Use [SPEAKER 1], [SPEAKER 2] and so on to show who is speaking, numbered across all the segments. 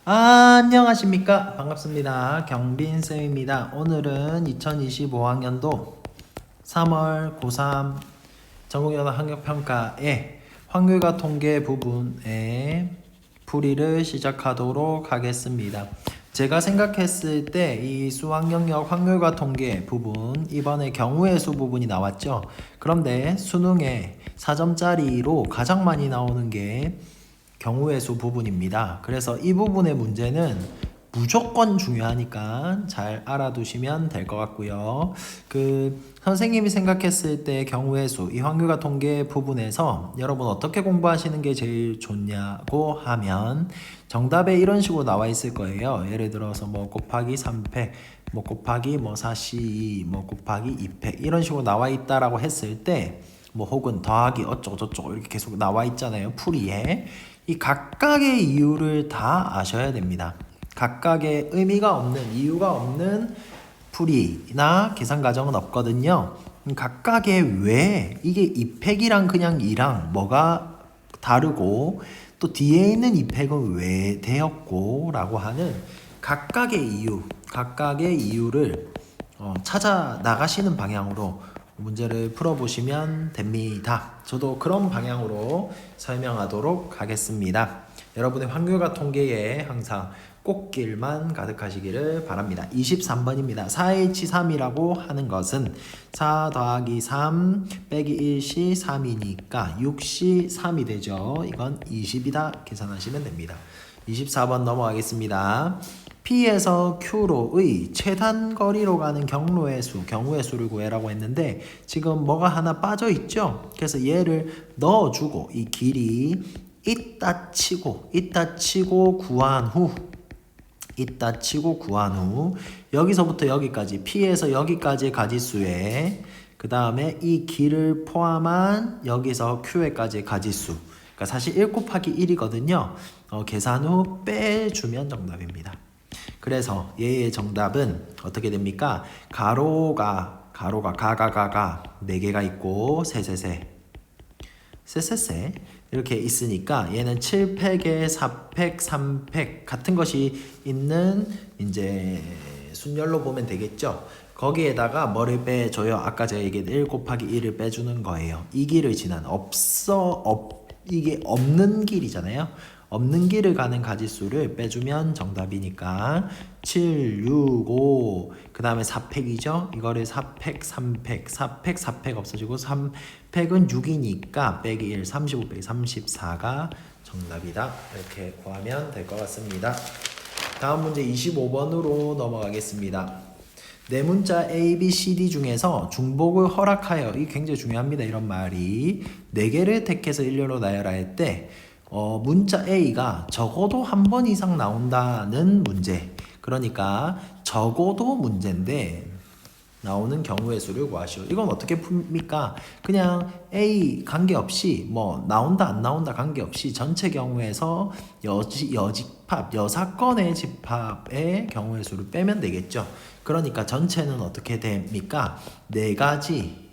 [SPEAKER 1] 안녕하십니까. 반갑습니다. 경빈쌤입니다. 오늘은 2025학년도 3월 고3 전국연합 학력평가의 확률과 통계 부분의 풀이를 시작하도록 하겠습니다. 제가 생각했을 때 이 수학영역 확률과 통계 부분, 이번에 경우의 수 부분이 나왔죠. 그런데 수능에 4점짜리로 가장 많이 나오는 게 경우의 수 부분입니다. 그래서 이 부분의 문제는 무조건 중요하니까 잘 알아두시면 될 것 같고요. 선생님이 생각했을 때 경우의 수, 이 확률과 통계 부분에서 여러분 어떻게 공부하시는 게 제일 좋냐고 하면 정답에 이런 식으로 나와 있을 거예요. 예를 들어서 뭐 곱하기 3팩, 뭐 곱하기 뭐 4C, 뭐 곱하기 2팩 이런 식으로 나와 있다라고 했을 때 뭐 혹은 더하기 어쩌고저쩌고 이렇게 계속 나와 있잖아요. 풀이에. 이 각각의 이유를 다 아셔야 됩니다. 각각의 의미가 없는, 이유가 없는 풀이나 계산 과정은 없거든요. 각각의 왜, 이게 이 팩이랑 그냥 이랑 뭐가 다르고 또 뒤에 있는 이 팩은 왜 되었고 라고 하는 각각의 이유, 각각의 이유를 찾아 나가시는 방향으로 문제를 풀어보시면 됩니다. 저도 그런 방향으로 설명하도록 하겠습니다. 여러분의 확률과 통계에 항상 꽃길만 가득하시기를 바랍니다. 23번입니다. 4H3이라고 하는 것은 4 더하기 3 빼기 1시 3이니까 6시 3이 되죠. 이건 20이다 계산하시면 됩니다. 24번 넘어가겠습니다. P에서 Q로의 최단 거리로 가는 경로의 수, 경우의 수를 구해라고 했는데 지금 뭐가 하나 빠져 있죠? 그래서 얘를 넣어주고 이 길이 있다 치고 구한 후 여기서부터 여기까지 P에서 여기까지의 가지수에 그 다음에 이 길을 포함한 여기서 Q에까지의 가지수, 그러니까 사실 1 곱하기 1이거든요. 계산 후 빼주면 정답입니다. 그래서 얘의 정답은 어떻게 됩니까? 가로가 4개가 있고 세세세 이렇게 있으니까 얘는 7팩에 4팩, 3팩 같은 것이 있는 이제 순열로 보면 되겠죠. 거기에다가 뭐를 빼줘요? 아까 제가 얘기한 1 곱하기 1을 빼주는 거예요. 이 길을 지난 이게 없는 길이잖아요. 없는 길을 가는 가지수를 빼주면 정답이니까 7, 6, 5, 그 다음에 4팩이죠. 이거를 4팩, 3팩, 4팩, 4팩 없어지고 3팩은 6이니까 빼기 1, 35 빼기 34가 정답이다. 이렇게 구하면 될 것 같습니다. 다음 문제 25번으로 넘어가겠습니다. 네 문자 A, B, C, D 중에서 중복을 허락하여, 이게 굉장히 중요합니다. 이런 말이 4개를 택해서 일렬로 나열할 때 문자 A가 적어도 한 번 이상 나온다는 문제. 그러니까 적어도 문제인데 나오는 경우의 수를 구하시오. 이건 어떻게 풉니까? 그냥 A 관계없이 뭐 나온다 안 나온다 관계없이 전체 경우에서 여집합, 여사건의 집합의 경우의 수를 빼면 되겠죠. 그러니까 전체는 어떻게 됩니까? 4가지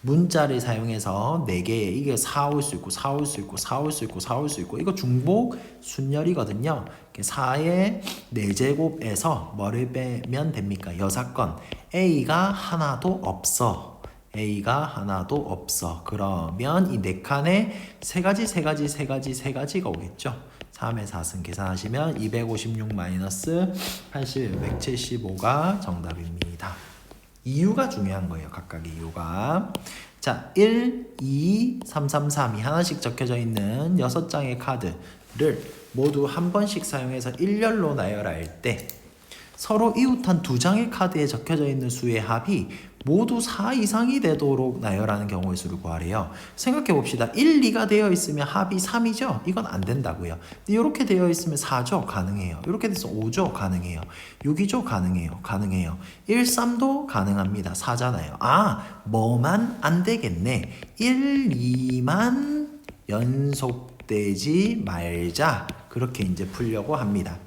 [SPEAKER 1] 문자를 사용해서 4개, 이게 4 올 수 있고 4 올 수 있고 4 올 수 있고 4 올 수 있고, 이거 중복 순열이거든요. 4의 4제곱에서 뭐를 빼면 됩니까? 여사건 A가 하나도 없어. 그러면 이 4칸에 3가지가 오겠죠. 3의 4승 계산하시면 256 마이너스 80, 175가 정답입니다. 이유가 중요한 거예요. 각각의 이유가. 자, 1, 2, 3, 3, 3이 하나씩 적혀져 있는 6장의 카드를 모두 한 번씩 사용해서 일렬로 나열할 때 서로 이웃한 2장의 카드에 적혀져 있는 수의 합이 모두 4 이상이 되도록 나열하는 경우의 수를 구하래요. 생각해 봅시다. 1, 2가 되어 있으면 합이 3이죠? 이건 안 된다고요. 이렇게 되어 있으면 4죠? 가능해요. 이렇게 돼서 5죠? 가능해요. 6이죠? 가능해요. 1, 3도 가능합니다. 4잖아요. 뭐만 안 되겠네. 1, 2만 연속되지 말자. 그렇게 이제 풀려고 합니다.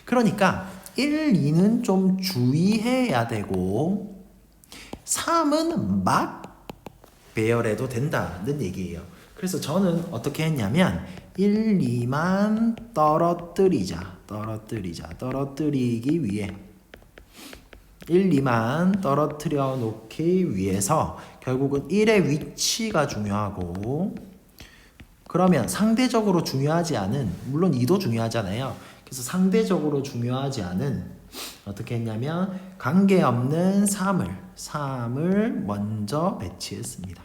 [SPEAKER 1] 그러니까 1, 2는 좀 주의해야 되고 3은 막 배열해도 된다는 얘기예요. 그래서 저는 어떻게 했냐면 1, 2만 떨어뜨리기 위해 1, 2만 떨어뜨려 놓기 위해서 결국은 1의 위치가 중요하고, 그러면 상대적으로 중요하지 않은, 물론 2도 중요하잖아요. 그래서 상대적으로 중요하지 않은 어떻게 했냐면 관계없는 3을 먼저 배치했습니다.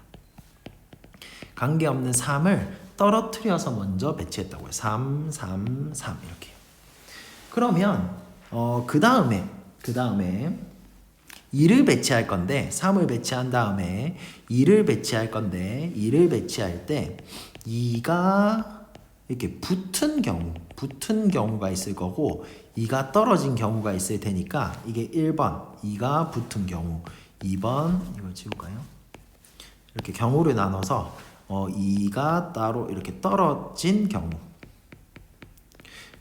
[SPEAKER 1] 관계없는 3을 떨어뜨려서 먼저 배치했다고요. 3 이렇게요. 그러면 그 다음에 2를 배치할 건데, 3을 배치한 다음에 2를 배치할 건데, 2를 배치할 때 2가 이렇게 붙은 경우가 있을 거고 2가 떨어진 경우가 있을 테니까, 이게 1번 2가 붙은 경우, 2번 이걸 지울까요? 이렇게 경우를 나눠서 2가 따로 이렇게 떨어진 경우,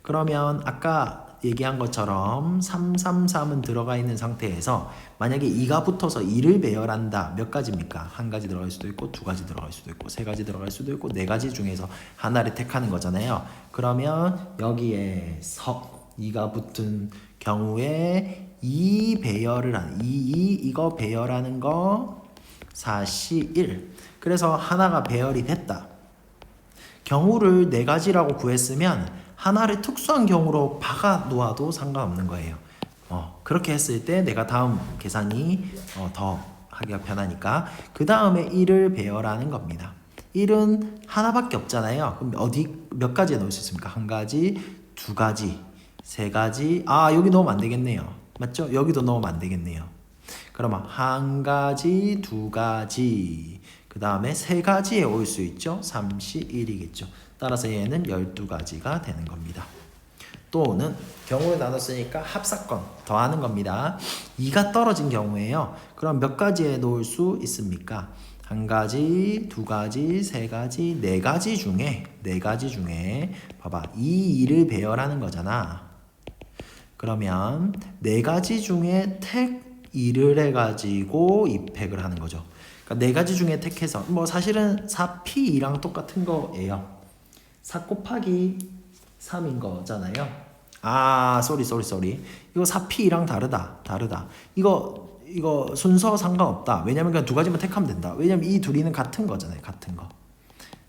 [SPEAKER 1] 그러면 아까 얘기한 것처럼 3은 들어가 있는 상태에서 만약에 2가 붙어서 2를 배열한다. 몇 가지입니까? 한 가지 들어갈 수도 있고, 두 가지 들어갈 수도 있고, 세 가지 들어갈 수도 있고, 네 가지 중에서 하나를 택하는 거잖아요. 그러면 여기에서 2가 붙은 경우에 이거 배열하는 거 4시 1. 그래서 하나가 배열이 됐다. 경우를 네 가지라고 구했으면 하나를 특수한 경우로 박아 놓아도 상관없는 거예요. 그렇게 했을 때 내가 다음 계산이 더 하기가 편하니까 그 다음에 1을 배열하는 겁니다. 1은 하나밖에 없잖아요. 그럼 몇 가지에 넣을 수 있습니까? 한 가지, 두 가지, 세 가지. 여기 넣으면 안 되겠네요. 맞죠? 여기도 넣으면 안 되겠네요. 그러면 한 가지, 두 가지, 그 다음에 세 가지에 올 수 있죠. 3시 1이겠죠. 따라서 얘는 12가지가 되는 겁니다. 또는 경우를 나눴으니까 합사건 더하는 겁니다. 2가 떨어진 경우에요. 그럼 몇 가지에 놓을 수 있습니까? 한 가지, 두 가지, 세 가지, 네 가지 중에 봐봐, 이 2를 배열하는 거잖아. 그러면 네 가지 중에 택 2를 해가지고 입획을 하는 거죠. 그러니까 네 가지 중에 택해서 사실은 4P2랑 똑같은 거예요. 4 곱하기 3인 거잖아요. 쏘리. 이거 4P랑 다르다. 이거 순서 상관없다. 왜냐면 그냥 두 가지만 택하면 된다. 왜냐면 이 둘이는 같은 거잖아요.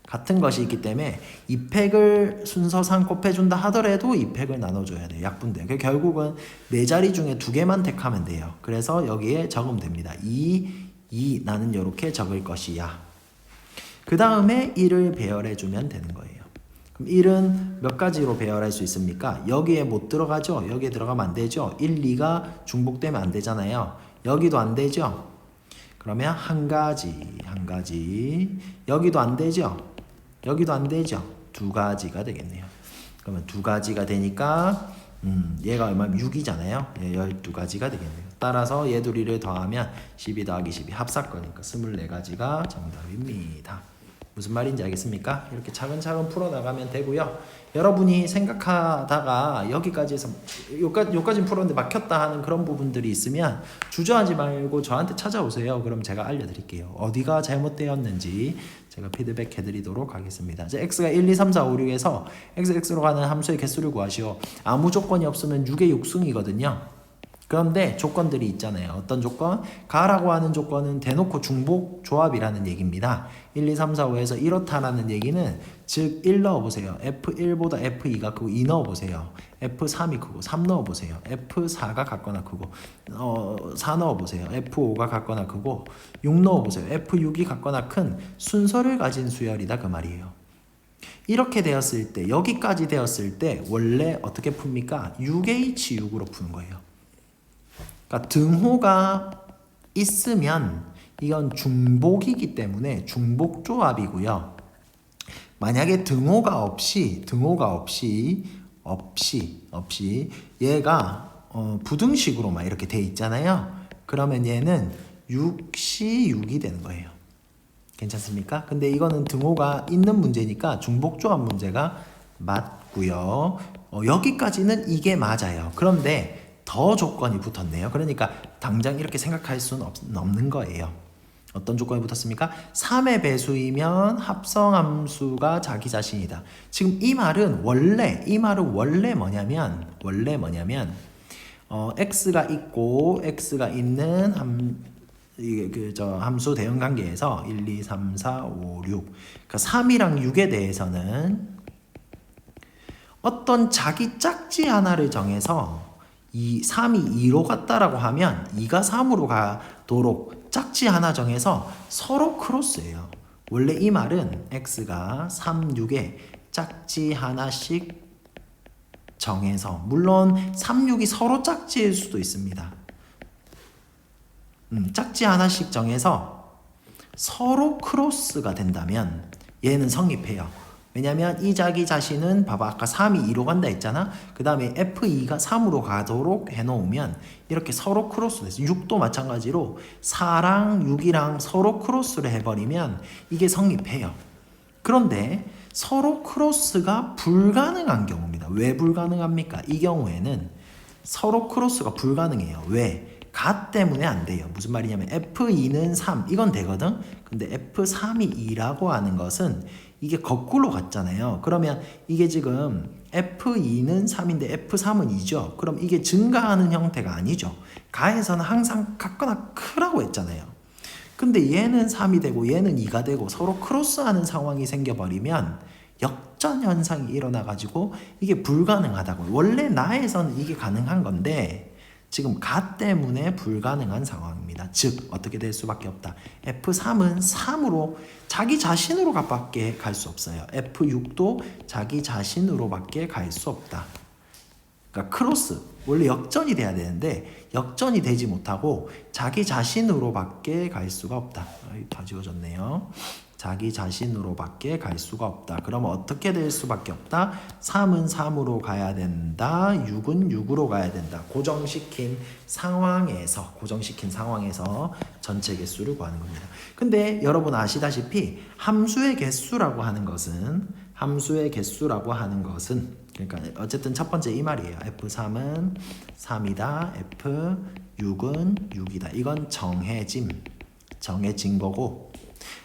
[SPEAKER 1] 같은 것이 있기 때문에 입획을 순서상 곱해준다 하더라도 입획을 나눠줘야 돼요. 약분돼요. 결국은 네 자리 중에 두 개만 택하면 돼요. 그래서 여기에 적으면 됩니다. 나는 이렇게 적을 것이야. 그 다음에 1을 배열해주면 되는 거예요. 1은 몇 가지로 배열할 수 있습니까? 여기에 못 들어가죠? 여기에 들어가면 안 되죠? 1, 2가 중복되면 안 되잖아요. 여기도 안 되죠? 그러면 한 가지. 여기도 안 되죠? 두 가지가 되겠네요. 그러면 두 가지가 되니까 얘가 얼마면 6이잖아요. 12가지가 되겠네요. 따라서 얘 둘이를 더하면 12 더하기 12 합사거니까 24가지가 정답입니다. 무슨 말인지 알겠습니까? 이렇게 차근차근 풀어나가면 되고요. 여러분이 생각하다가 여기까지에서 요까지 풀었는데 막혔다 하는 그런 부분들이 있으면 주저하지 말고 저한테 찾아오세요. 그럼 제가 알려드릴게요. 어디가 잘못되었는지 제가 피드백 해드리도록 하겠습니다. 이제 x가 1, 2, 3, 4, 5, 6에서 x로 가는 함수의 개수를 구하시오. 아무 조건이 없으면 6의 6승이거든요. 그런데 조건들이 있잖아요. 어떤 조건? 가라고 하는 조건은 대놓고 중복 조합이라는 얘기입니다. 1, 2, 3, 4, 5에서 이렇다라는 얘기는 즉 1 넣어보세요. F1보다 F2가 크고 2 넣어보세요. F3이 크고 3 넣어보세요. F4가 같거나 크고 4 넣어보세요. F5가 같거나 크고 6 넣어보세요. F6이 같거나 큰 순서를 가진 수열이다 그 말이에요. 이렇게 되었을 때, 여기까지 되었을 때 원래 어떻게 풉니까? 6H6으로 푸는 거예요. 그러니까 등호가 있으면 이건 중복이기 때문에 중복조합이고요. 만약에 등호가 없이 얘가 부등식으로만 이렇게 돼 있잖아요. 그러면 얘는 6시 6이 되는 거예요. 괜찮습니까? 근데 이거는 등호가 있는 문제니까 중복조합 문제가 맞고요. 여기까지는 이게 맞아요. 그런데 더 조건이 붙었네요. 그러니까 당장 이렇게 생각할 수는 없는 거예요. 어떤 조건이 붙었습니까? 3의 배수이면 합성함수가 자기 자신이다. 지금 이 말은 원래 뭐냐면 x가 있고 x가 있는 함수 대응 관계에서 1, 2, 3, 4, 5, 6. 그러니까 3이랑 6에 대해서는 어떤 자기 짝지 하나를 정해서 3이 2로 갔다라고 하면 2가 3으로 가도록 짝지 하나 정해서 서로 크로스예요. 원래 이 말은 x가 3, 6에 짝지 하나씩 정해서, 물론 3, 6이 서로 짝지일 수도 있습니다. 짝지 하나씩 정해서 서로 크로스가 된다면 얘는 성립해요. 왜냐면 이 자기 자신은 봐봐, 아까 3이 2로 간다 했잖아. 그 다음에 F2가 3으로 가도록 해놓으면 이렇게 서로 크로스 됐어. 6도 마찬가지로 4랑 6이랑 서로 크로스를 해버리면 이게 성립해요. 그런데 서로 크로스가 불가능한 경우입니다. 왜 불가능합니까? 이 경우에는 서로 크로스가 불가능해요. 왜? 가 때문에 안 돼요. 무슨 말이냐면 F2는 3 이건 되거든. 근데 F3이 2라고 하는 것은 이게 거꾸로 갔잖아요. 그러면 이게 지금 F2는 3인데 F3은 2죠. 그럼 이게 증가하는 형태가 아니죠. 가에서는 항상 같거나 크라고 했잖아요. 근데 얘는 3이 되고 얘는 2가 되고 서로 크로스하는 상황이 생겨버리면 역전 현상이 일어나가지고 이게 불가능하다고. 원래 나에서는 이게 가능한 건데 지금 가 때문에 불가능한 상황입니다. 즉 어떻게 될 수밖에 없다. F3은 3으로 자기 자신으로 밖에 갈 수 없어요. F6도 자기 자신으로밖에 갈 수 없다. 그러니까 크로스 원래 역전이 돼야 되는데 역전이 되지 못하고 자기 자신으로밖에 갈 수가 없다. 다 지워졌네요. 자기 자신으로밖에 갈 수가 없다. 그러면 어떻게 될 수밖에 없다? 3은 3으로 가야 된다. 6은 6으로 가야 된다. 고정시킨 상황에서 전체 개수를 구하는 겁니다. 근데 여러분 아시다시피 함수의 개수라고 하는 것은 그러니까 어쨌든 첫 번째 이 말이에요. F3은 3이다. F6은 6이다. 이건 정해진 거고,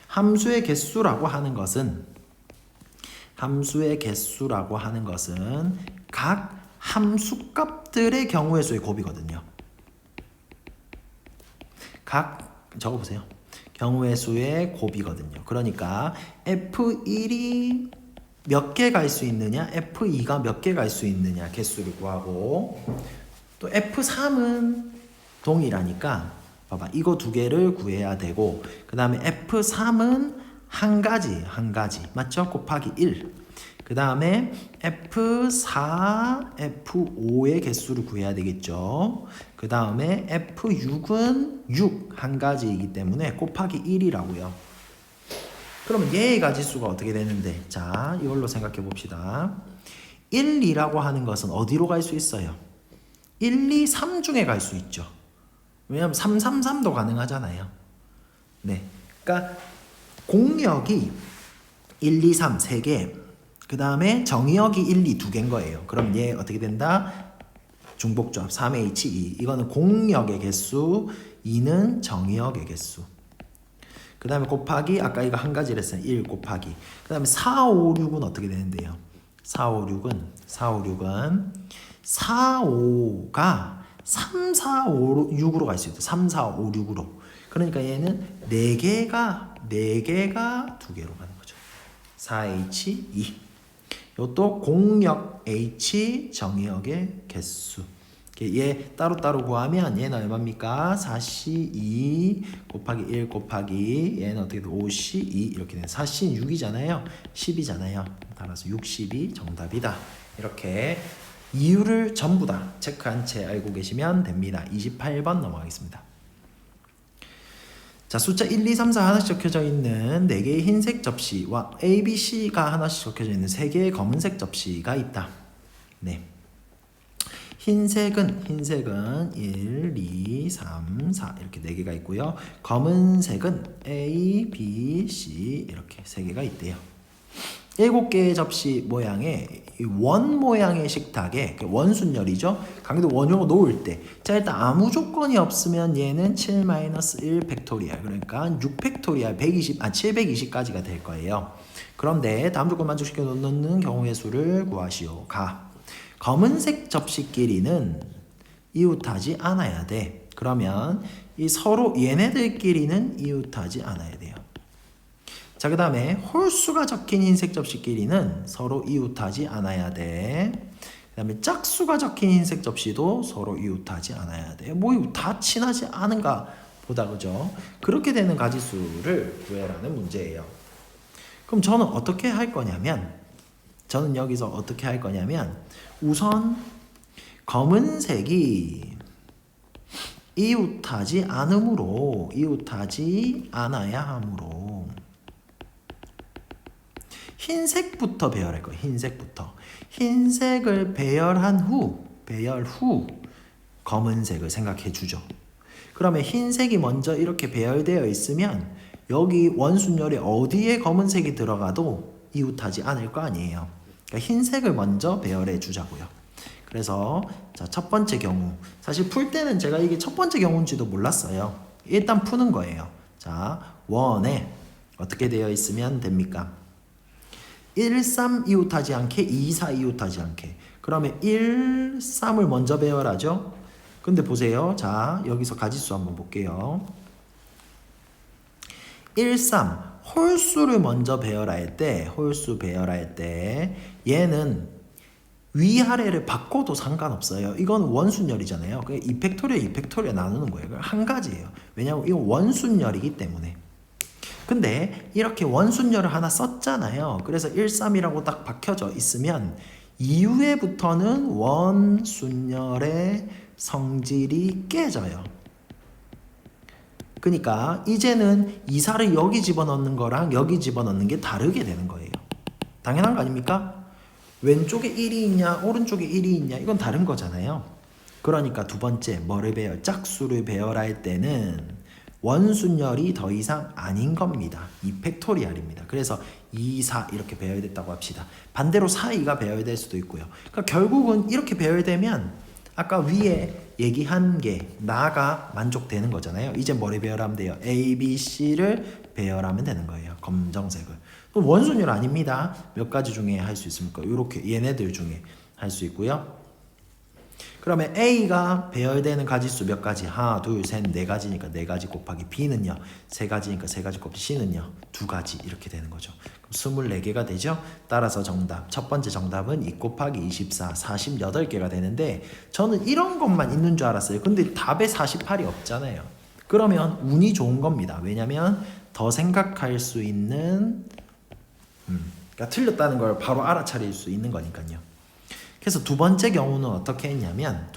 [SPEAKER 1] 함수의 개수라고 하는 것은 각 함수값들의 경우의 수의 곱이거든요. 적어보세요. 경우의 수의 곱이거든요. 그러니까 F1이 몇 개 갈 수 있느냐, F2가 몇 개 갈 수 있느냐 개수를 구하고, 또 F3은 동일하니까 봐봐, 이거 두 개를 구해야 되고, 그 다음에 F3은 한 가지 맞죠? 곱하기 1. 그 다음에 F4, F5의 개수를 구해야 되겠죠. 그 다음에 F6은 6 한 가지이기 때문에 곱하기 1이라고요. 그러면 얘의 가지수가 어떻게 되는데, 자 이걸로 생각해 봅시다. 1, 2라고 하는 것은 어디로 갈 수 있어요? 1, 2, 3 중에 갈 수 있죠. 왜냐하면 3, 3, 3도 가능하잖아요. 네, 그러니까 공역이 1, 2, 3 3개, 그 다음에 정의역이 1, 2 2개인 거예요. 그럼 얘 어떻게 된다? 중복조합 3H2. 이거는 공역의 개수, 2는 정의역의 개수. 그 다음에 곱하기, 아까 이거 한 가지를 했어요. 1 곱하기. 그 다음에 4, 5, 6은 어떻게 되는데요? 4, 5, 6은 4, 5가 3, 4, 5, 6으로 갈 수 있다. 3, 4, 5, 6으로. 그러니까 얘는 4개가 2개로 가는 거죠. 4H2. 이것도 공역 H, 정의역의 개수. 얘 따로따로 구하면 얘는 얼마입니까? 4C2 곱하기 1 곱하기 얘는 어떻게 돼? 5C2 이렇게 되는 4C 6이잖아요. 10이잖아요. 따라서 60이 정답이다. 이렇게 이유를 전부 다 체크한 채 알고 계시면 됩니다. 28번 넘어가겠습니다. 자, 숫자 1, 2, 3, 4 하나씩 적혀져 있는 4개의 흰색 접시와 A, B, C가 하나씩 적혀져 있는 3개의 검은색 접시가 있다. 네. 흰색은 1, 2, 3, 4 이렇게 4개가 있고요. 검은색은 A, B, C 이렇게 3개가 있대요. 7개의 접시 모양의 원 모양의 식탁에 원순열이죠. 강의도 원으로 놓을 때, 자 일단 아무 조건이 없으면 얘는 7-1 팩토리얼, 그러니까 6 팩토리얼 720까지가 될 거예요. 그런데 다음 조건 만족시켜 놓는 경우의 수를 구하시오. 검은색 접시끼리는 이웃하지 않아야 돼. 그러면 이 서로 얘네들끼리는 이웃하지 않아야 돼요. 자, 그 다음에 홀수가 적힌 흰색 접시끼리는 서로 이웃하지 않아야 돼. 그 다음에 짝수가 적힌 흰색 접시도 서로 이웃하지 않아야 돼. 뭐 다 친하지 않은가 보다, 그죠? 그렇게 되는 가지수를 구해라는 문제예요. 그럼 저는 어떻게 할 거냐면, 저는 여기서 어떻게 할 거냐면, 우선 검은색이 이웃하지 않으므로, 이웃하지 않아야 하므로 흰색부터 배열할 거예요. 흰색부터. 흰색을 배열 후 검은색을 생각해 주죠. 그러면 흰색이 먼저 이렇게 배열되어 있으면 여기 원순열에 어디에 검은색이 들어가도 이웃하지 않을 거 아니에요. 그러니까 흰색을 먼저 배열해 주자고요. 그래서 자, 첫 번째 경우, 사실 풀 때는 제가 이게 첫 번째 경우인지도 몰랐어요. 일단 푸는 거예요. 자, 원에 어떻게 되어 있으면 됩니까? 1, 3 이웃하지 않게, 2, 4 이웃하지 않게. 그러면 1, 3을 먼저 배열하죠. 근데 보세요. 자, 여기서 가지수 한번 볼게요. 1, 3 홀수를 먼저 배열할 때, 홀수 배열할 때 얘는 위아래를 바꿔도 상관없어요. 이건 원순열이잖아요. 그냥 2팩토리얼, 2팩토리얼 나누는 거예요. 한 가지예요. 왜냐하면 이건 원순열이기 때문에. 근데 이렇게 원순열을 하나 썼잖아요. 그래서 1, 3이라고 딱 박혀져 있으면 이후에부터는 원순열의 성질이 깨져요. 그러니까 이제는 2, 4를 여기 집어넣는 거랑 여기 집어넣는 게 다르게 되는 거예요. 당연한 거 아닙니까? 왼쪽에 1이 있냐 오른쪽에 1이 있냐 이건 다른 거잖아요. 그러니까 두 번째 뭐를 배열? 짝수를 배열할 때는 원순열이 더 이상 아닌 겁니다. 2팩토리얼입니다. 그래서 2, 4 이렇게 배열됐다고 합시다. 반대로 4, 2가 배열될 수도 있고요. 그러니까 결국은 이렇게 배열되면 아까 위에 얘기한 게 나가 만족되는 거잖아요. 이제 뭐를 배열하면 돼요? A, B, C를 배열하면 되는 거예요. 검정색을. 원순열 아닙니다. 몇 가지 중에 할 수 있습니까? 이렇게 얘네들 중에 할 수 있고요. 그러면 A가 배열되는 가지수 몇 가지? 하나, 둘, 셋, 네 가지니까 네 가지 곱하기 B는요. 세 가지니까 세 가지 곱하기 C는요. 두 가지 이렇게 되는 거죠. 그럼 24개가 되죠. 따라서 정답. 첫 번째 정답은 2 곱하기 24, 48개가 되는데 저는 이런 것만 있는 줄 알았어요. 근데 답에 48이 없잖아요. 그러면 운이 좋은 겁니다. 왜냐면 더 생각할 수 있는 그러니까 틀렸다는 걸 바로 알아차릴 수 있는 거니까요. 그래서 두 번째 경우는 어떻게 했냐면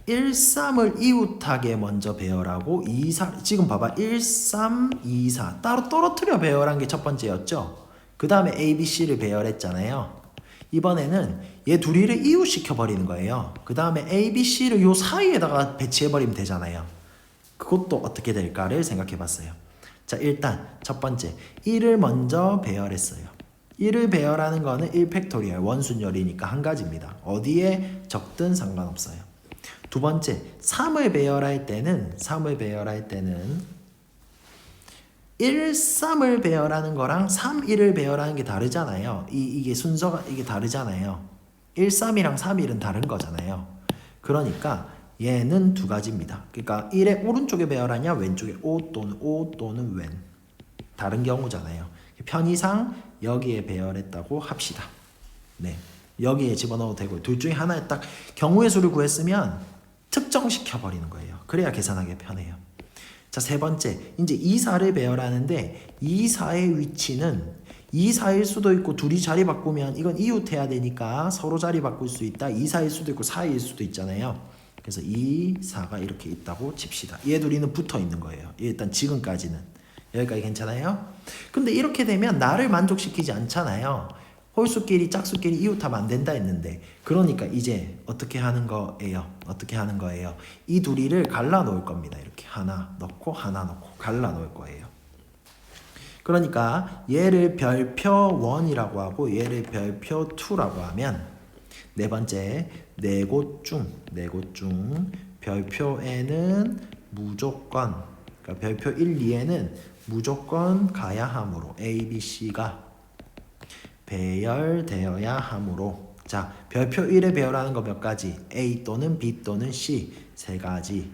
[SPEAKER 1] 1, 3을 이웃하게 먼저 배열하고 2, 4 지금 봐봐 1, 3, 2, 4 따로 떨어뜨려 배열한 게 첫 번째였죠. 그 다음에 A, B, C를 배열했잖아요. 이번에는 얘 둘이를 이웃시켜 버리는 거예요. 그 다음에 A, B, C를 요 사이에다가 배치해 버리면 되잖아요. 그것도 어떻게 될까를 생각해 봤어요. 자, 일단 첫 번째 1을 먼저 배열했어요. 1을 배열하는 거는 1팩토리얼 원순열이니까 한 가지입니다. 어디에 적든 상관없어요. 두 번째 3을 배열할 때는 1, 3을 배열하는 거랑 3, 1을 배열하는 게 다르잖아요. 이게 순서가 이게 다르잖아요. 1, 3이랑 3, 1은 다른 거잖아요. 그러니까 얘는 두 가지입니다. 그러니까 1의 오른쪽에 배열하냐 왼쪽에 O 또는 왼 다른 경우잖아요. 편의상 여기에 배열했다고 합시다. 네, 여기에 집어넣어도 되고 둘 중에 하나에 딱 경우의 수를 구했으면 특정시켜 버리는 거예요. 그래야 계산하기 편해요. 자, 세 번째 이제 2, 4를 배열하는데 2, 4의 위치는 2, 4일 수도 있고 둘이 자리 바꾸면 이건 이웃해야 되니까 서로 자리 바꿀 수 있다. 2, 4일 수도 있고 4일 수도 있잖아요. 그래서 2, 4가 이렇게 있다고 칩시다. 얘 둘이는 붙어 있는 거예요. 일단 지금까지는. 여기까지 괜찮아요? 근데 이렇게 되면 나를 만족시키지 않잖아요. 홀수끼리 짝수끼리 이웃하면 안 된다 했는데 그러니까 이제 어떻게 하는 거예요? 이 둘이를 갈라 놓을 겁니다. 이렇게 하나 넣고 갈라 놓을 거예요. 그러니까 얘를 별표 1이라고 하고 얘를 별표 2라고 하면 네 번째 네 곳 중 별표 N은 무조건 그러니까 별표 1, 2에는 무조건 가야 하므로 A, B, C가 배열되어야 하므로 자 별표 1에 배열하는 거 몇 가지 A 또는 B 또는 C 세 가지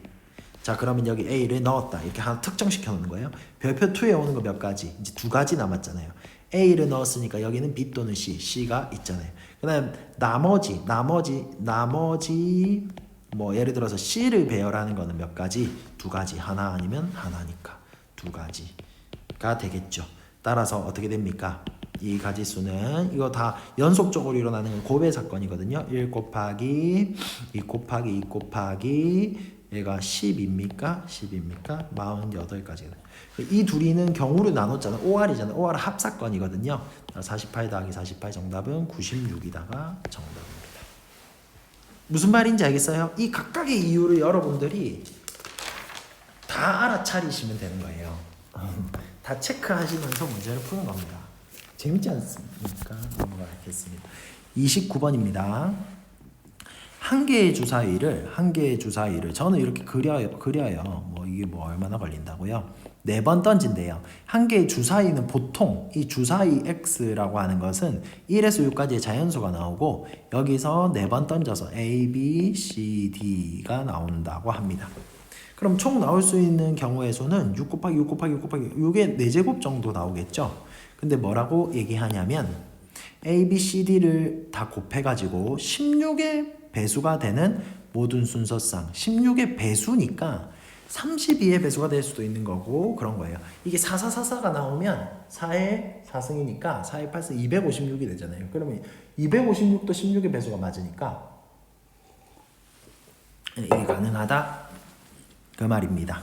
[SPEAKER 1] 자 그러면 여기 A를 넣었다 이렇게 하나 특정시켜 놓는 거예요. 별표 2에 오는 거 몇 가지 이제 두 가지 남았잖아요. A를 넣었으니까 여기는 B 또는 C, C가 있잖아요. 그 다음 나머지 뭐 예를 들어서 C를 배열하는 거는 몇 가지? 두 가지 하나 아니면 하나니까 두 가지가 되겠죠. 따라서 어떻게 됩니까? 이 가지수는 이거 다 연속적으로 일어나는 고배 사건이거든요. 1 곱하기 2 곱하기 2 곱하기 얘가 10입니까? 10입니까? 48가지. 이 둘이는 경우를 나눴잖아. OR이잖아. OR 합사건이거든요. 48 더하기 48 정답은 96이다가 정답입니다. 무슨 말인지 알겠어요? 이 각각의 이유를 여러분들이 다 알아차리시면 되는 거예요. 다 체크하시면서 문제를 푸는 겁니다. 재밌지 않습니까? 넘어가겠습니다. 29번입니다. 한 개의 주사위를 저는 이렇게 그려요. 뭐 이게 뭐 얼마나 걸린다고요? 4번 던진대요. 한 개의 주사위는 보통 이 주사위 x라고 하는 것은 1에서 6까지의 자연수가 나오고 여기서 4번 던져서 a, b, c, d가 나온다고 합니다. 그럼 총 나올 수 있는 경우의 수는 6 곱하기 6 곱하기 6 곱하기 6의 4제곱 정도 나오겠죠. 근데 뭐라고 얘기하냐면 a, b, c, d를 다 곱해가지고 16의 배수가 되는 모든 순서상 16의 배수니까 32의 배수가 될 수도 있는 거고 그런 거예요. 이게 4444가 나오면 4의 4승이니까 4의 8승 256이 되잖아요. 그러면 256도 16의 배수가 맞으니까 이게 가능하다 그 말입니다.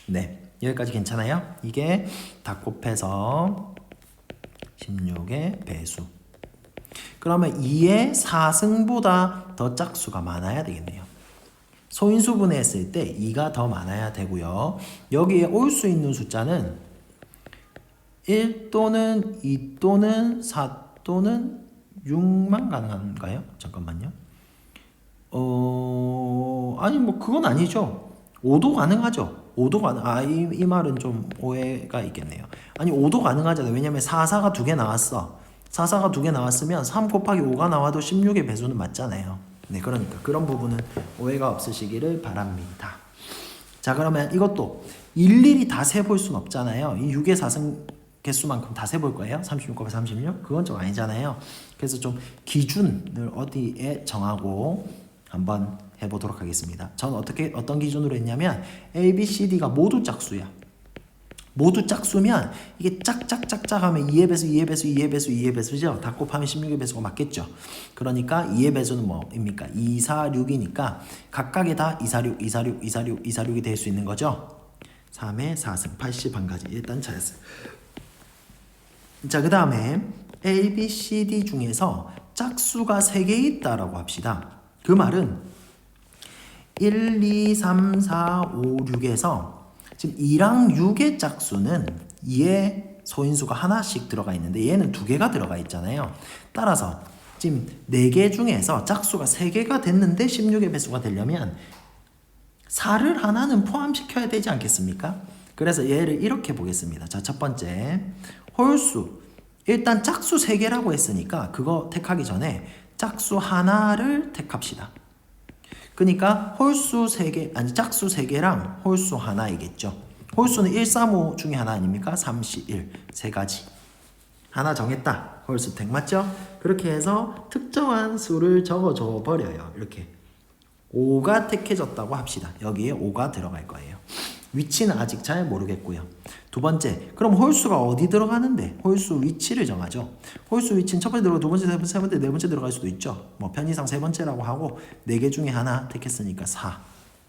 [SPEAKER 1] 네, 여기까지 괜찮아요? 이게 다 곱해서 16의 배수. 그러면 2의 4승보다 더 짝수가 많아야 되겠네요. 소인수분해 했을 때 2가 더 많아야 되고요. 여기에 올 수 있는 숫자는 1 또는 2 또는 4 또는 6만 가능한가요? 잠깐만요. 아니 뭐 그건 아니죠. 5도 가능하죠. 5도 가능. 이 말은 좀 오해가 있겠네요. 아니 5도 가능하잖아요. 왜냐면 44가 2개 나왔어. 44가 2개 나왔으면 3 곱하기 5가 나와도 16의 배수는 맞잖아요. 네, 그러니까 그런 부분은 오해가 없으시기를 바랍니다. 자, 그러면 이것도 일일이 다 세볼 순 없잖아요. 이 6의 4승 개수만큼 다 세볼 거예요. 36 곱하기 36? 그건 좀 아니잖아요. 그래서 좀 기준을 어디에 정하고 한번 해보도록 하겠습니다. 저는 어떤 기준으로 했냐면 A, B, C, D가 모두 짝수야. 모두 짝수면 이게 짝짝짝짝 하면 2의 배수, 2의 배수, 2의 배수, 2의 배수죠. 다 곱하면 16의 배수가 맞겠죠. 그러니까 2의 배수는 뭐입니까? 2, 4, 6이니까 각각에 다 2, 4, 6, 2, 4, 6, 2, 4, 6, 2, 4, 6이 될 수 있는 거죠. 3의 4승, 81가지 일단 찾았어요. 자, 그 다음에 A, B, C, D 중에서 짝수가 3개 있다라고 합시다. 그 말은 1, 2, 3, 4, 5, 6에서 지금 2랑 6의 짝수는 2의 소인수가 하나씩 들어가 있는데 얘는 2개가 들어가 있잖아요. 따라서 지금 4개 중에서 짝수가 3개가 됐는데 16의 배수가 되려면 4를 하나는 포함시켜야 되지 않겠습니까? 그래서 얘를 이렇게 보겠습니다. 자, 첫 번째 홀수. 일단 짝수 3개라고 했으니까 그거 택하기 전에 짝수 하나를 택합시다. 그러니까 홀수 3개, 아니 짝수 3개랑 홀수 하나이겠죠. 홀수는 1, 3, 5 중에 하나 아닙니까? 3, 1, 3가지. 하나 정했다. 홀수 택 맞죠? 그렇게 해서 특정한 수를 적어줘 버려요. 이렇게 5가 택해졌다고 합시다. 여기에 5가 들어갈 거예요. 위치는 아직 잘 모르겠고요. 두 번째, 그럼 홀수가 어디 들어가는데? 홀수 위치를 정하죠. 홀수 위치는 첫 번째 들어가고 두 번째, 세 번째, 네 번째 들어갈 수도 있죠. 뭐 편의상 세 번째라고 하고 4개 중에 하나 택했으니까 4.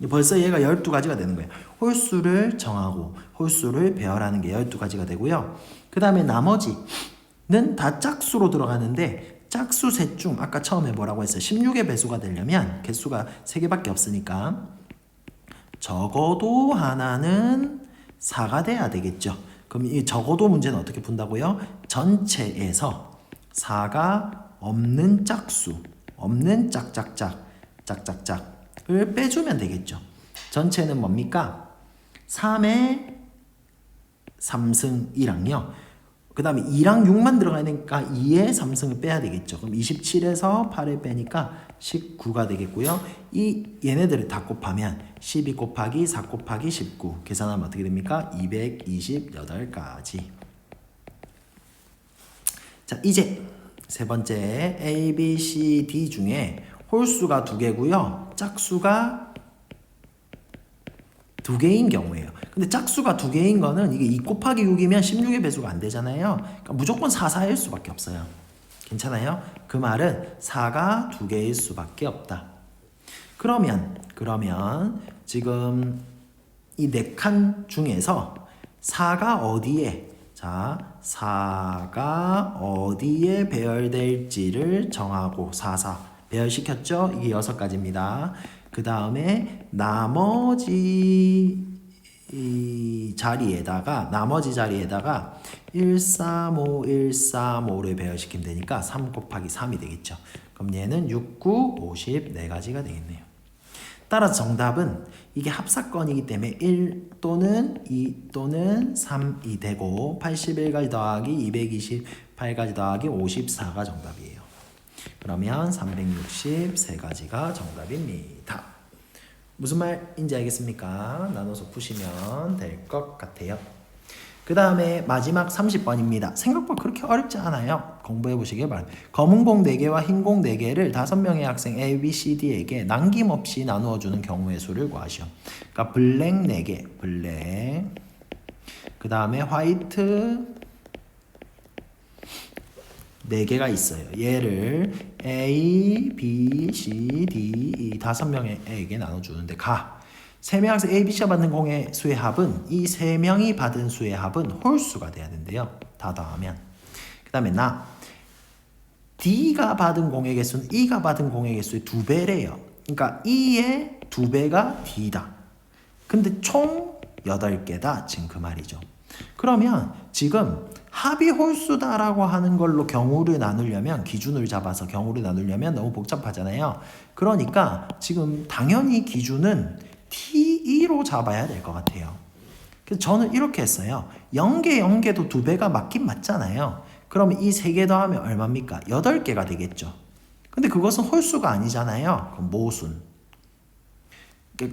[SPEAKER 1] 벌써 얘가 12가지가 되는 거예요. 홀수를 정하고 홀수를 배열하는 게 12가지가 되고요. 그 다음에 나머지는 다 짝수로 들어가는데 짝수 셋 중 아까 처음에 뭐라고 했어요? 16의 배수가 되려면 개수가 3개밖에 없으니까 적어도 하나는 4가 돼야 되겠죠. 그럼 이 적어도 문제는 어떻게 푼다고요? 전체에서 4가 없는 짝수, 없는 짝짝짝을 빼주면 되겠죠. 전체는 뭡니까? 3의 3승 1항이요. 그 다음에 2랑 6만 들어가야 되니까 2의 3승을 빼야 되겠죠. 그럼 27에서 8을 빼니까 19가 되겠고요. 얘네들을 다 곱하면 12 곱하기 4 곱하기 19 계산하면 어떻게 됩니까? 228가지. 자, 이제 세 번째 A, B, C, D 중에 홀수가 2개고요. 짝수가 2개인 경우예요. 근데 짝수가 2개인 거는 이게 2 곱하기 6이면 16의 배수가 안 되잖아요. 그러니까 무조건 4, 4일 수밖에 없어요. 괜찮아요? 그 말은 4가 2개일 수밖에 없다. 그러면 지금 이 4칸 중에서 4가 어디에, 자, 4가 어디에 배열될지를 정하고 4, 4 배열시켰죠? 이게 6가지입니다. 그 다음에 나머지 자리에다가 135, 135를 배열시키면 되니까 3 곱하기 3이 되겠죠. 그럼 얘는 6, 9, 50 4가지가 되겠네요. 따라서 정답은 이게 합사건이기 때문에 1 또는 2 또는 3이 되고 81가지 더하기 228가지 더하기 54가 정답이에요. 그러면 363가지가 정답입니다. 무슨 말인지 알겠습니까? 나눠서 푸시면 될 것 같아요. 그 다음에 마지막 30번입니다. 생각보다 그렇게 어렵지 않아요. 공부해 보시길 바랍니다. 검은 공 4개와 흰 공 4개를 5명의 학생 A, B, C, D에게 남김없이 나누어 주는 경우의 수를 구하시오. 그러니까 블랙 4개, 블랙. 그 다음에 화이트 4개가 있어요. 얘를 A, B, C, D, 이 5명에게 나눠주는데 3명 학생 A, B, C가 받는 공의 수의 합은 이 3명이 받은 수의 합은 홀수가 돼야 된대요. 다 더하면. 그 다음에 D가 받은 공의 개수는 E가 받은 공의 개수의 2배래요. 그러니까 E의 2배가 D다. 근데 총 8개다. 지금 그 말이죠. 그러면 지금 합이 홀수다라고 하는 걸로 경우를 나누려면, 기준을 잡아서 경우를 나누려면 너무 복잡하잖아요. 그러니까 지금 당연히 기준은 T2로 잡아야 될 것 같아요. 그래서 저는 이렇게 했어요. 0개도 2배가 맞긴 맞잖아요. 그러면 이 3개 더하면 얼마입니까? 8개가 되겠죠. 근데 그것은 홀수가 아니잖아요. 그럼 모순.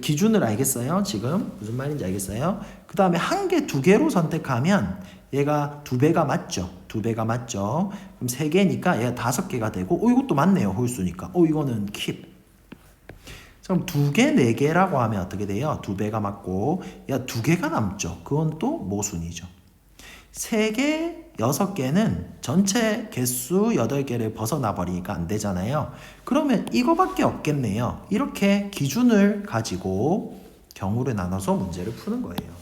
[SPEAKER 1] 기준을 알겠어요? 지금 무슨 말인지 알겠어요? 그 다음에 1개, 2개로 선택하면 얘가 2배가 맞죠? 2배가 맞죠? 그럼 3개니까 얘가 5개가 되고, 이것도 맞네요. 홀수니까. 이거는 킵. 그럼 2개, 4개라고 하면 어떻게 돼요? 2배가 맞고, 얘가 2개가 남죠? 그건 또 모순이죠. 3개, 6개는 전체 개수 8개를 벗어나 버리니까 안 되잖아요. 그러면 이거밖에 없겠네요. 이렇게 기준을 가지고 경우를 나눠서 문제를 푸는 거예요.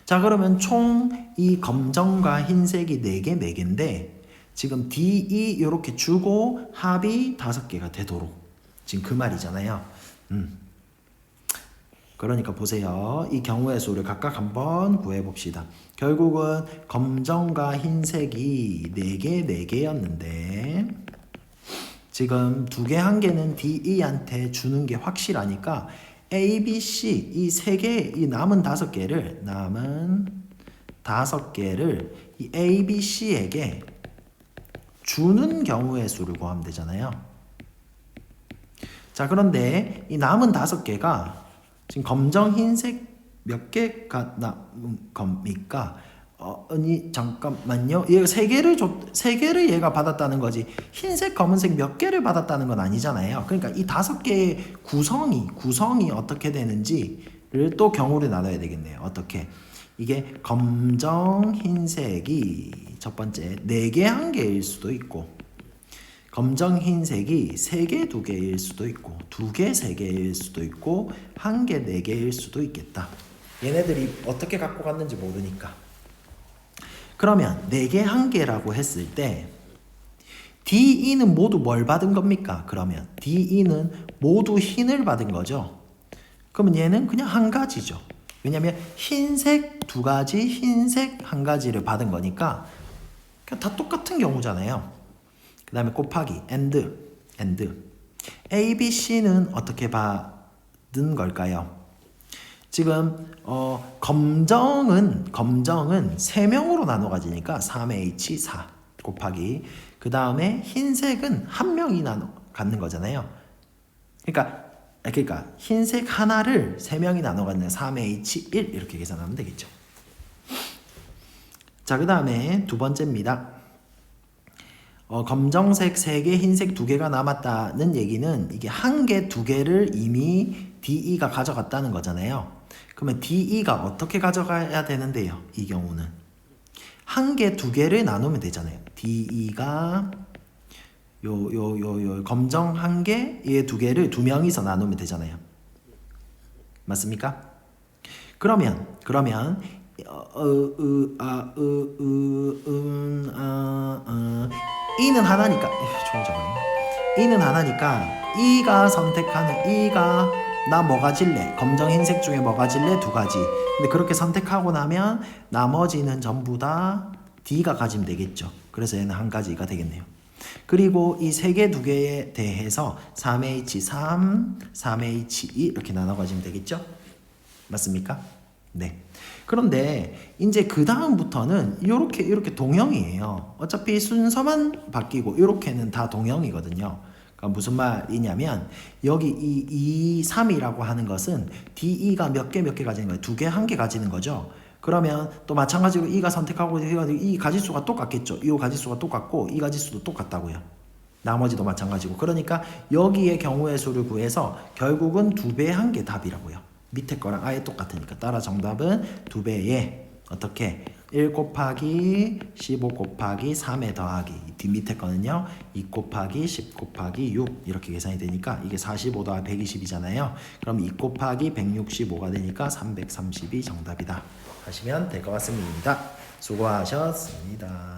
[SPEAKER 1] 자, 그러면 총 이 검정과 흰색이 4개, 4개인데 지금 D, E 이렇게 주고 합이 5개가 되도록 지금 그 말이잖아요. 그러니까 보세요. 이 경우의 수를 각각 한번 구해봅시다. 결국은 검정과 흰색이 4개, 4개였는데 지금 2개, 1개는 DE한테 주는 게 확실하니까 A, B, C 이 3개, 이 남은 5개를 이 A, B, C에게 주는 경우의 수를 구하면 되잖아요. 자, 그런데 이 남은 5개가 지금 검정, 흰색 몇 개가 남은 겁니까? 아니 잠깐만요. 얘가 3개를 얘가 받았다는 거지. 흰색, 검은색 몇 개를 받았다는 건 아니잖아요. 그러니까 이 5개의 구성이 어떻게 되는지를 또 경우를 나눠야 되겠네요. 어떻게? 이게 검정, 흰색이 첫 번째 4개, 1개일 수도 있고, 검정, 흰색이 3개, 2개일 수도 있고, 2개, 3개일 수도 있고, 1개, 4개일 수도 있겠다. 얘네들이 어떻게 갖고 갔는지 모르니까. 그러면 4개, 1개라고 했을 때 DE는 모두 뭘 받은 겁니까? 그러면 DE는 모두 흰을 받은 거죠. 그러면 얘는 그냥 한 가지죠. 왜냐면 흰색 2가지, 흰색 1가지를 받은 거니까 그냥 다 똑같은 경우잖아요. 그 다음에 곱하기 and A, B, C는 어떻게 받은 걸까요? 지금 검정은 3명으로 나눠 가지니까 3H4 곱하기 그 다음에 흰색은 1명이 나눠 갖는 거잖아요. 그러니까 흰색 하나를 3명이 나눠 갖는 3H1 이렇게 계산하면 되겠죠. 자, 그 다음에 두 번째입니다. 검정색 3개, 흰색 2개가 남았다는 얘기는 이게 1개, 2개를 이미 DE가 가져갔다는 거잖아요. 그러면 DE가 어떻게 가져가야 되는데요? 이 경우는 1개, 2개를 나누면 되잖아요. DE가 검정 1개, 얘 2개를 2명이서 나누면 되잖아요. 맞습니까? 그러면 E는 하나니까 E는 하나니까 E가 선택하는 E가 나 뭐 가질래? 검정 흰색 중에 뭐 가질래? 2가지. 근데 그렇게 선택하고 나면 나머지는 전부 다 D가 가지면 되겠죠. 그래서 얘는 1가지가 되겠네요. 그리고 이 3개 2개에 대해서 3H3, 3H2 이렇게 나눠 가지면 되겠죠? 맞습니까? 네. 그런데 이제 그 다음부터는 이렇게 동형이에요. 어차피 순서만 바뀌고 이렇게는 다 동형이거든요. 그러니까 무슨 말이냐면 여기 이 3이라고 하는 것은 DE가 몇 개 가지는 거예요. 2개, 1개 가지는 거죠. 그러면 또 마찬가지로 E가 선택하고 해가지고 이 가지수가 똑같겠죠. 이 가지수가 똑같고 이 가지수도 똑같다고요. 나머지도 마찬가지고. 그러니까 여기의 경우의 수를 구해서 결국은 2배 1개 답이라고요. 밑에 거랑 아예 똑같으니까. 따라 정답은 2배에 어떻게 1 곱하기 15 곱하기 3에 더하기 뒤 밑에 거는요 2 곱하기 10 곱하기 6 이렇게 계산이 되니까 이게 45 더하기 120이잖아요. 그럼 2 곱하기 165가 되니까 330이 정답이다 하시면 될 것 같습니다. 수고하셨습니다.